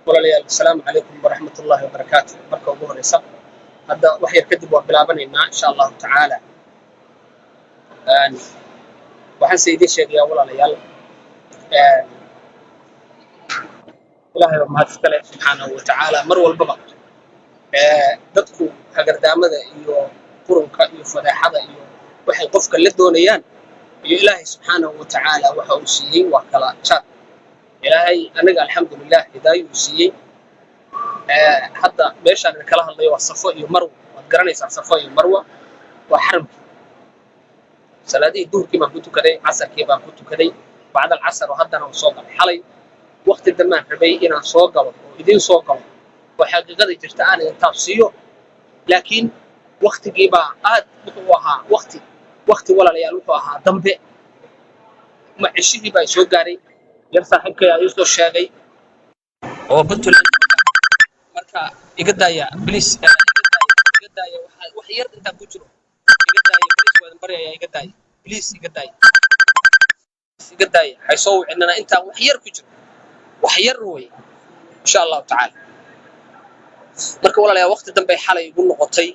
walaalayaal assalaamu calaykum waraxmatullaahi wabarakaatu. marka ugu horeysa hadda wax yar kadib waan bilaabanaynaa insha allahu tacaala. waxaan se idiin sheegayaa walaalayaal, ilaahay baa mahad iska leh subxaanahu wa tacaala. mar walbaba dadku hagardaamada iyo qurunka iyo fadeexada iyo waxay qofka la doonayaan iyo ilaahay subxaanahu wa tacaala waxa uu siiyey waa kala jaad. ilaahay anaga alxamdulilah hidaayo uu siiyey. hadda meeshaan kala hadlayo waa Safo iyo Marwa. waad garanaysaa Safo iyo Marwa waa xaramkii. salaadihii duhurkii baan ku tukaday, casarkii baan ku tukaday, bacda alcasar oo haddana soo galay. xalay waqti dambaan rabay inaan soo galo oo idiin soo galo oo xaqiiqada jirta aan idin taabsiiyo, laakiin waqtigii baa aad wuxuu ahaa waqti walaalayaal wuxuu ahaa dambe. cishihii baa soo gaaray, yar saaxiibkay ayuu soo sheegay oo Puntland. marka iga daaya please, iga daaya wax yar intaan ku jiro, iga daaya please, waan baryayaa iga daaya please, iga daaya hay soo wicnana intaan wax yar ku jiro, wax yar way insha Allah taala. marka walaalayaal waqti dambe xalay igu noqotay,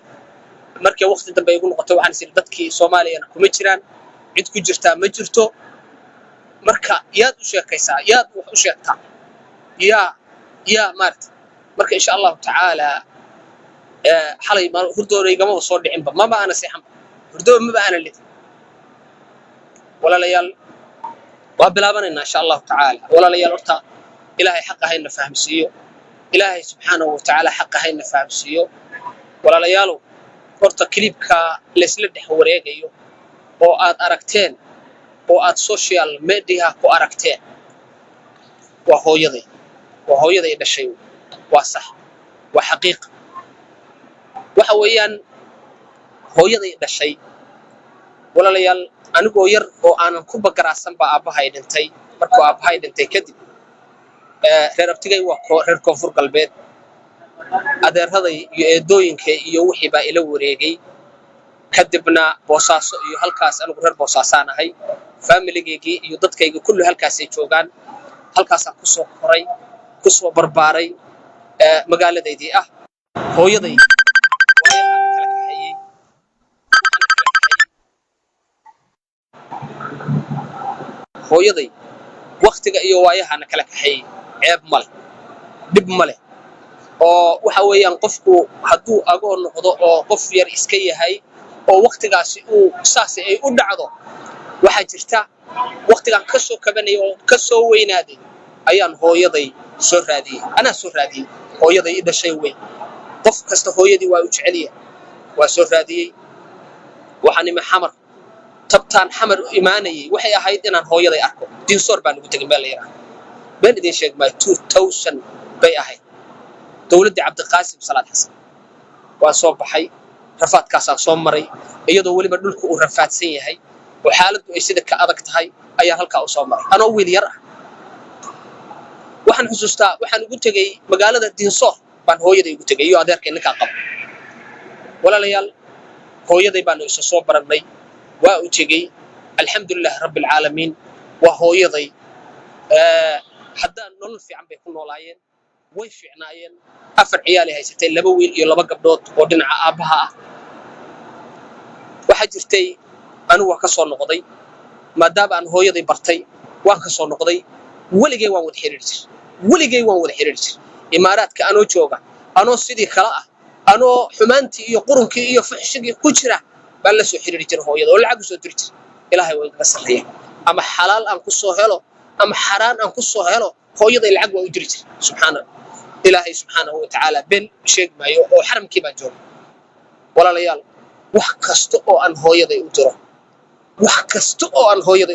markii waqti dambe igu noqotay waxaan isir dadkii Soomaaliyeed kuma jiraan, cid ku jirtaa ma jirto. marka yaad u sheekaysaa, yaad wax u sheegtaa, yaa maarta. marka insha Allah taala xalay ma hurdoorayga soo dhicinba, maba ana seexan hurdoo maba ana lid. walaalayaal waa bilaabanaynaa insha Allah taala. walaalayaal horta ilaahay xaq ahayna fahamsiiyo, ilaahay subxaanahu wa tacaala xaq ahayna fahamsiiyo. walaalayaal horta klibka la isla dhex wareegayo oo aad aragteen oo aad social media ku aragteen waa hooyaday dhashay. waa sax, waa xaqiiq. waxa weeyaan hooyaday dhashay walaalayaal. anigoo yar oo aanan ku bagaraasan baa aabbahay dhintay. markuu aabbahay dhintay kadib reer abtigay waa reer koonfur galbeed, adeeraday iyo eedooyinkay iyo wixii baa ila wareegay. kadibna Boosaaso iyo halkaas anigu reer Boosaasaan ahay, familigeygii iyo dadkayga kullu halkaasay joogaan. halkaasaan ku soo koray, ku soo barbaaray, magaaladaydii ah. hooyaday hooyaday waqtiga iyo waayahana kala kaxeeyey. ceeb male, dhib male. oo waxa weeyaan qofku hadduu agoo noqdo oo qof yar iska yahay oo waqtigaasi uu saasi ay u dhacdo, waxaa jirta waqtigan ka soo kabanay oo ka soo weynaaday ayaan hooyaday soo raadiyey. anaa soo raadiyey hooyaday i dhashay weyn. qof kasta hooyadii waa u jecel yahay, waa soo raadiyey. waxaan imi xamar, tabtaan xamar u imaanayay waxay ahayd inaan hooyaday arko. dinsoor baan ugu tegay meel la yiraahdo, been idin sheeg maayo 2000 bay ahayd, dowladdii cabdiqaasim salaad xasan. waa soo baxay, rafaadkaasaan soo maray, iyadoo weliba dhulku uu rafaadsan yahay oo xaaladdu ay sida ka adag tahay ayaan halkaa u soo maray anoo wiil yar ah. waxaan xusuustaa waxaan ugu tegay magaalada dinsoor baan hooyaday ugu tegay iyo adeerkay ninkaan qabo. walaalayaal hooyaday baan isu soo barannay, waa u tegey. alxamdulilah rabbil caalamiin. waa hooyaday. haddaan nolol fiican bay ku noolaayeen, way fiicnaayeen. 4 ciyaalay haysatay, 2 wiil iyo 2 gabdhood oo dhinaca aabbaha ah. waxaa jirtay anigu waa ka soo noqday, maadaama aan hooyaday bartay waan ka soo noqday. weligay waan wada xiriiri jiray imaaraadka anoo jooga, anoo sidii kala ah, anoo xumaantii iyo qurunkii iyo fuxshigii ku jira baan la soo xiriiri jiray hooyada oo lacag u soo diri jiray. ilaahay waa iga sarreeya, ama xalaal aan ku soo helo ama xaraan aan ku soo helo, hooyaday lacag waa u diri jiray. subxaana ilaahay subxaanahu wa tacaala been sheeg maayo oo xaramkii baan jooga. walaalayaal wax kasta oo aan hooyaday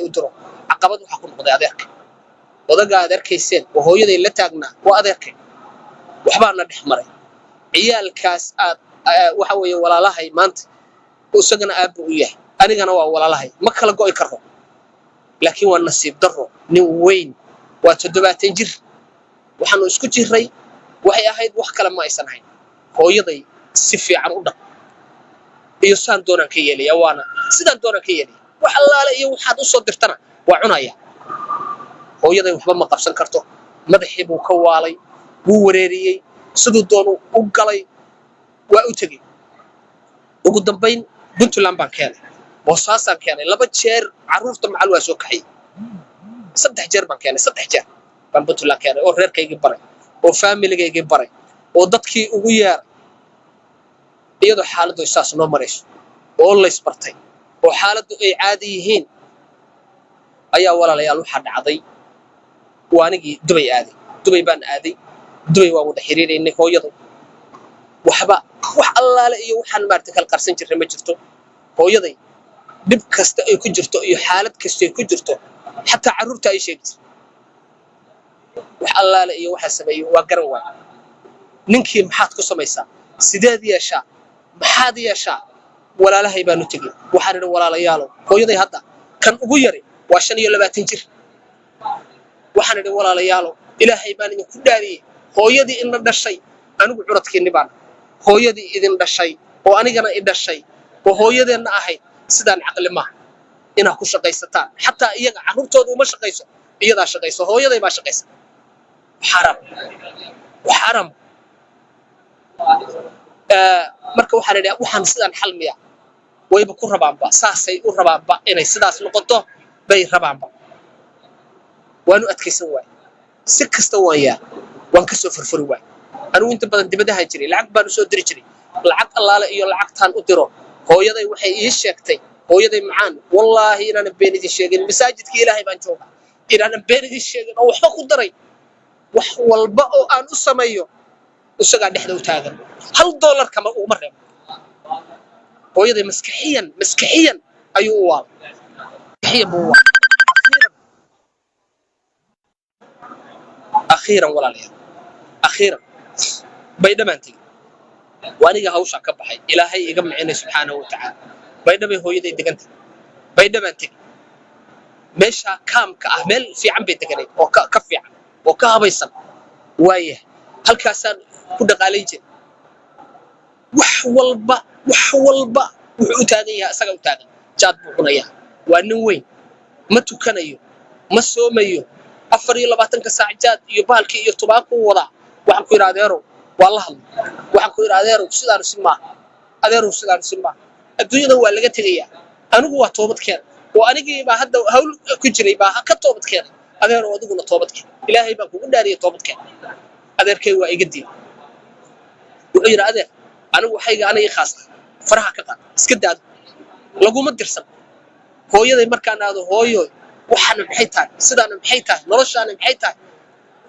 u diro, caqabad waxaa ku noqday adeerkay. odaga aad arkayseen oo hooyaday la taagnaa waa adeerkay. waxbaana dhex maray. ciyaalkaas aad waxa weeye walaalahay maanta isagana aabba u yahay, anigana waa walaalahay, ma kala go'i karo. laakiin waa nasiib darro, nin weyn waa 70 jir. waxaanu isku jiray waxay ahayd wax kale ma aysan ahayn. hooyaday si fiican u dhaq iyo saan doonaan ka yeelaya, waana sidaan doonaan ka yeelaya. wax allaale iyo waxaad u soo dirtana waa cunaya. hooyaday waxba ma qabsan karto, madaxii buu ka waalay, wuu wareeriyey siduu doonu u galay waa u tegey ugu dambayn puntland baan keenay boosaasaan keenay 2 jeer carruurta macal waa soo kaxay 3 jeer baan keenay 3 jeer baan puntland keenay oo reerkaygii baray oo faamiligayga baray oo dadkii ugu yeeray iyadoo xaaladdu isaas noo marayso oo la isbartay oo xaaladdu ay caadi yihiin ayaa walaalayaal waxa dhacday waanigii dubay baan aaday dubay waa wada xiriireynay hooyadu wax allaale iyo waxaan maartay kala qarsan jirnay ma jirto hooyaday dib kasta ay ku jirto iyo xaalad kasta ay ku jirto xataa carruurta ay sheegtay wax allaale iyo waxa sameeyay waa garan waay ninkii maxaad ku samaysaa sideed yeeshaa maxaad yeeshaa walaalahay baanu tegey waxaan idhi walaalayaalo hooyaday hadda kan ugu yari waa 25 jir waxaan idhi walaalayaalo ilaahay baan idinku dhaariyey hooyadii ina dhashay anigu curadkiinni baan hooyadii idin dhashay oo anigana i dhashay oo hooyadeenna ahayd sidaan caqli maaha inaad ku shaqaysataan xataa iyaga carruurtooda uma shaqayso iyadaa shaqayso hooyaday baa shaqaysa xaram marka waxaan idhi waxaan sidaan xalmiya wayba ku rabaanba saasay u rabaanba inay sidaas noqoto bay rabaanba waanu adkaysan waay si kasta waan ka soo furfuri waay anigu inta badan dibadaha jiray lacag baan u soo diri jiray lacag allaale iyo lacagtaan u diro hooyaday waxay ii sheegtay hooyaday macaan wallaahi inaanan been idin sheegin masaajidkii ilaahay baan joogaa inaanan been idin sheegin oo waxba ku daray wax walba oo aan u sameeyo isagaa dhexda u taagan $1 kama uuma reebo hooyaday maskaxiyan ayuu u waalay maskaxiyan buu u waalay akhiiran walaalayaal akhiiran bay dhamaantay waaniga hawsha ka baxay ilaahay iga macinay subxaanahu wa ta'ala bay dhamay hooyaday degantay bay dhamaantay meesha kaamka ah meel fiican bay deganay oo ka fiican oo ka habaysan waaye halkaasaan ku dhaqaalay jiray wax walba wuxuu u taagan yahay isaga u taagan jaad buu cunayaa waa nin weyn ma tukanayo ma soomayo 24 saac jaad iyo baalkii iyo tubaako wadaa waxaan ku yiraahdaa adeerow waa la hadlo waxaan ku yiraahdaa adeerow sidaan si ma adduunyada waa laga tagayaa anigu waa toobadkeen oo anigii baa hadda hawl ku jiray baa ka toobadkeen adeerow adiguna toobadkeen ilaahay baa kugu dhaariyay toobadkeen adeerkay waa iga diin wuxuu yiraahdaa adeer anigu waxayga aniga khaas faraha ka qaad iska daad laguma dirsan hooyaday markaan aado hooyo waxaan maxay tahay sidaan maxay tahay noloshaan maxay tahay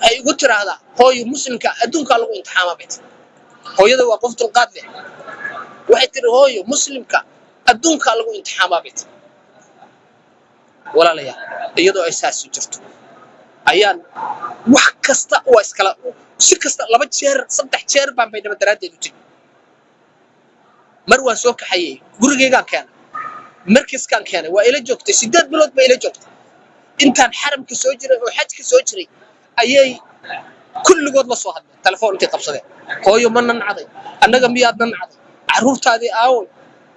ay ugu tiraahdaa hooyo muslimka adduunka lagu imtixaama bit hooyada waa qof dulqaad leh waxay tiri hooyo muslimka adduunka lagu imtixaama bit walaalayaal iyadoo ay saas jirto ayaan wax kasta oo iskala si kasta 2 jeer 3 jeer baan bay daradeed u tagay mar waan soo kaxayay gurigeygaan keenay markiskaan keenay waa ila joogtay 8 bilood bay ila joogtay intaan xaramka soo jiray oo xajka soo jiray ayay kulligood la soo hadleen telefoon intii qabsadeen hooyo ma nacday annaga miyaad nacday carruurtaadii aaway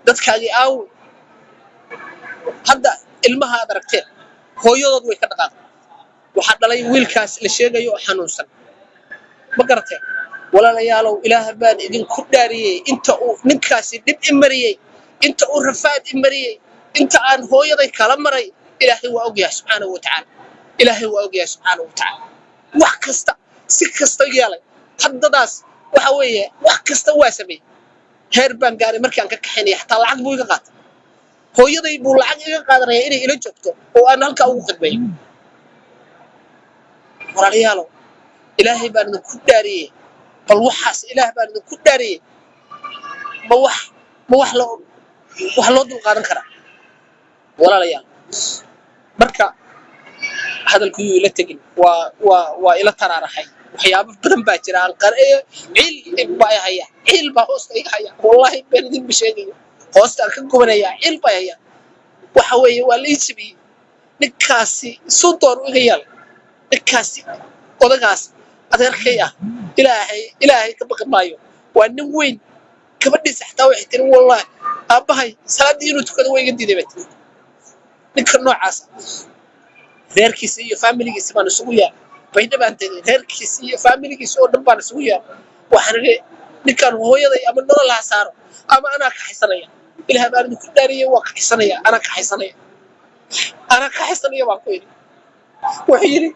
dadkaagii aaway hadda ilmaha aad aragteen hooyadood way ka dhaqaaqday waxaa dhalay wiilkaas la sheegayo oo xanuunsan ma garateen walaalayaalow ilaahay baan idinku dhaariyay inta uu ninkaasi dib imariyay inta uu rafaad imariyay inta aan hooyaday kala maray ilaahay waa ogyahay subxaanahu wa ta'ala wax kasta si kasta yeelay haddadaas waxa weeye wax kasta waa sameeyay heer baan gaaray markaan ka kaxinay xataa lacag buu iga qaatay hooyaday buu lacag iga qaadanaya inay ila joogto oo aan halka ugu khidmeeyo walaalayaalow ilaahay baan idinku dhaariyay bal waxaas ilaahay baan idinku dhaariyay ma wax loo dul qaadan karaa walaalayaal marka hadalku ila tagin waa ila taraaraxay waxyaabo badan baa jira aan qareeyo ciil baa hoosta iga haya wallahi been idin bisheegayo hoosta ka gubanaya ciil baa haya waxa weeye waa la isbiyay ninkaasi soo door uga yaal ninkaasi odagaas adeerkay ah ilaahay ka baqi maayo waa nin weyn gabadhiisa xataa waxay tiri wallahi aabahay salaadii inuu tukado way iga diiday ninka noocaas reerkiisa iyo familigiisa baan isugu yahay baydhaba aan tegey reerkiisa iyo faamiligiisa oo dhan baan isugu yeeray waxaan idhi ninkan hooyaday ama nolol ha saaro ama anaa kaxaysanaya ilaah baan idinku dhaariyey waa kaxaysanaya anaa kaxaysanaya baan ku yidhi wuxuu yidhi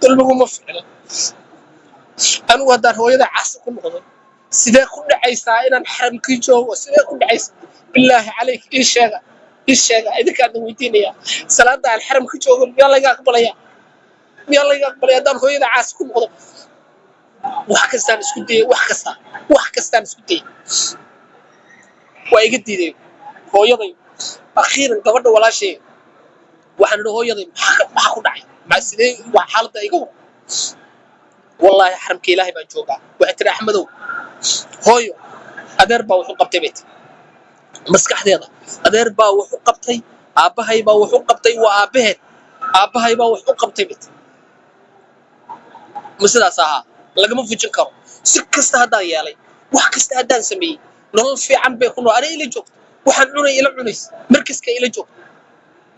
dulmigu ma fiicna anigu haddaan hooyada caasi ku noqdo sidee ku dhacaysaa inaan xaramkii joogo sidee ku dhacaysaa bilaahi calayk ii sheega idinkaadna weydiinaya salaada aan xaramka joogo miyaa laga aqbalaya haddaan hooyada caasi ku noqdo wax kastaan isku dayay waa iga diiday hooyaday akhiiran gabadha walaashay waxaan idhi hooyaday maxaa ku dhacay sidee waa xaaladda iga war wallaahi xaramka ilaahay baan joogaa waxay tiri axmedow hooyo adeer baa wuxuu qabtay bay tiri maskaxdeeda adeer baa wuxuu qabtay aabbahay baa wuxuu qabtay waa aabbaheed aabbahay baa wuxuu qabtay bay tiri ma sidaas ahaa lagama fujin karo si kasta haddaan yeelay wax kasta haddaan sameeyey nolol fiican bay ku nool ana ila joogto waxaan cunay ila cunaysa markaska ila joogto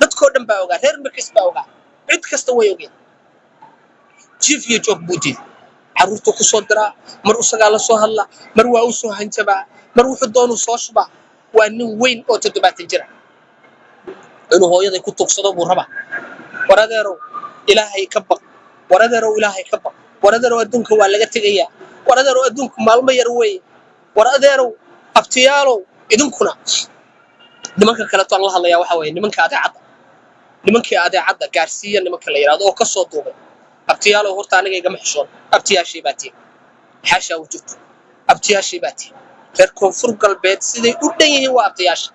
dadkoo dhan baa ogaa reer markas baa ogaa cid kasta way ogeen jiif iyo joog buu diiday carruurtu ku soo diraa mar isagaa la soo hadla mar waa u soo hanjabaa mar wuxuu doonuu soo shubaa waa nin weyn oo 70 jira inuu hooyaday ku tugsado buu rabaa war adeerow ilaahay ka baq war adeerow adduunka waa laga tegayaa war adeerow adduunku maalmo yar weeye war adeerow abtiyaalow idinkuna nimanka kale toon la hadlayaa waxa weeye nimankii adeecadda gaarsiiya nimanka la yiraahdo oo ka soo duubay abtiyaalow horta aniga igama xishoon abtiyaashii baa tii xaasha wujubto abtiyaashii baa tii reer koonfur galbeed siday u dhan yihiin waa abtiyaasha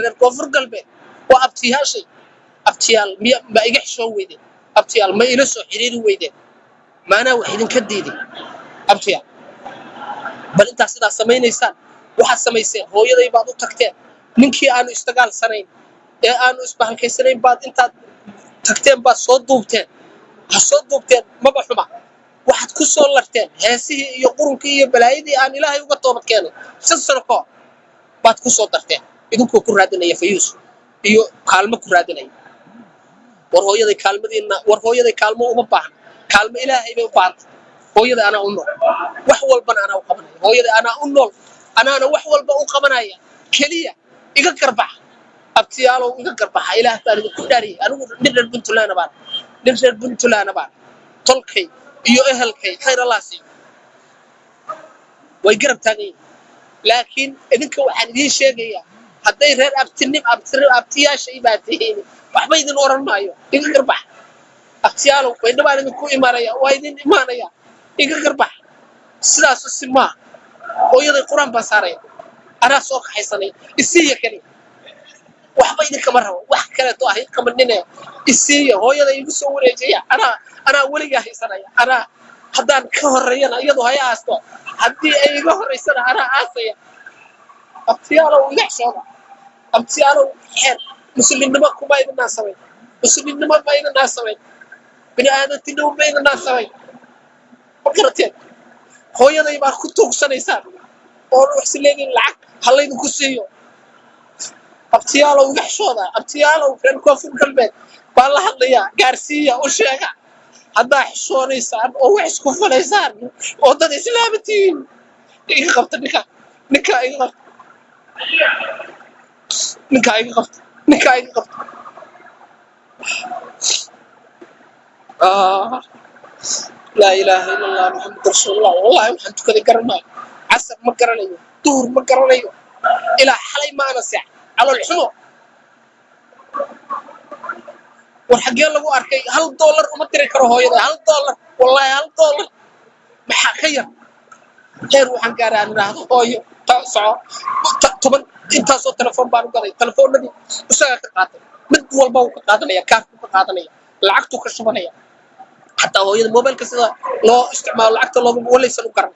reer koonfur galbeed waa abtiyaashay abtiyaal ma iga xishoon weydeen abtiyaal ma ila soo xiriiri weydeen maanaa wax idinka diiday abtiyaal bal intaa sidaa samaynaysaan waxaad samayseen hooyaday baad u tagteen ninkii aanu istagaalsanayn ee aanu isbahalkaysanayn baad intaad tagteen baad soo duubteen maba xuma waxaad ku soo larteen heesihii iyo qurunkii iyo balaayadii aan ilaahay uga toobad keenay 6 sano ka hor baad ku soo darteen idinkoo ku raadinaya fayuus iyo kaalmo ku raadinaya war hooyaday kaalmo uma baahna kaalmo ilaahay bay u baahantay hooyada anaa u nool wax walbana anaa u qabanaya hooyada anaa u nool anaana wax walba u qabanaya keliya iga garbaxa abtiyaalow iga garbaxa ilaah baan idinku dhaariyay anigu nin reer Puntland baan tolkay iyo ehelkay khayr Allah siiyo way garab taagay laakiin idinka waxaan idin sheegayaa hadday reer abtiyaasha ibaatay waxba idin oran maayo iga garbaxa abtiyaalow way dhawaan idinku imaanaya waa idin imaanaya iga garbaxa sidaas u simaa hooyaday quraan baa saaray anaa soo kaxaysanay isiiya kaliya waxba idinka ma rabo wax kale to ahayd qabanine isiiya hooyaday igu soo wareejaya anaa weligaa haysanaya anaa haddaan ka horeeyana iyadu hay aasto haddii ay iga horeysana anaa aasaya abtiyaalow iga xishooda abtiyaalow xeer muslimnimo kuma idinaa samayn muslimnimo ma idinaa samayn bini'aadantinimo ma idinaa samayn ma garateen hooyaday baa ku tuugsanaysaan oo wax leedin lacag halaydinku siiyo abtiyaalow iga xishooda abtiyaalow reer koonfur galbeed baa la hadlayaa gaarsiiya u sheega haddaa xishoonaysaan oo wax isku falaysaan oo dad islaamatiin iga qabta ninka iga qabta لا إله إلا الله محمد رسول الله والله waxaan tukaday garanay casar ma garanayo duhur ma garanayo ilaa xalay ma ana saac calool xumo war xagee lagu arkay $1 uma tiri karo hooyada $1 wallahi $1 maxaa ka yar heer waxaan gaaraa niraahdo hooyo soco 10 intaasoo telefoon baan u gaday telefoonadii isaga ka qaatay mid walba uu ka qaadanaya kaarku ka qaadanaya lacagtu ka shubanaya حتى هو يد موبايل كسر لا استعمال لعكت الله ولا يسلو كرم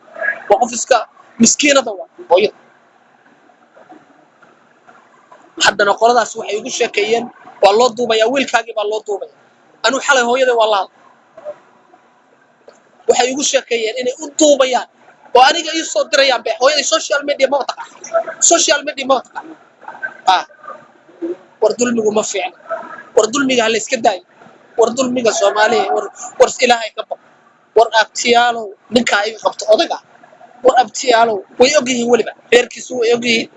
وقفسك مسكينة ضوا هو يد حتى نقول هذا سوى يقول شيئين والله دوبا يا ويل كاجي بالله دوبا anuu xalay hooyada walaa waxay igu sheekeeyeen inay u duubayaan oo aniga ii soo dirayaan bay hooyada social media ma taqa war dulmigu ma fiicna war dulmiga hal iska daay war dulmiga Soomaaliya war ilaahay ka baq war abtiyaalo ninka ay qabto odaga war abtiyaalo way ogyihiin waliba reerkiisu way ogyihiin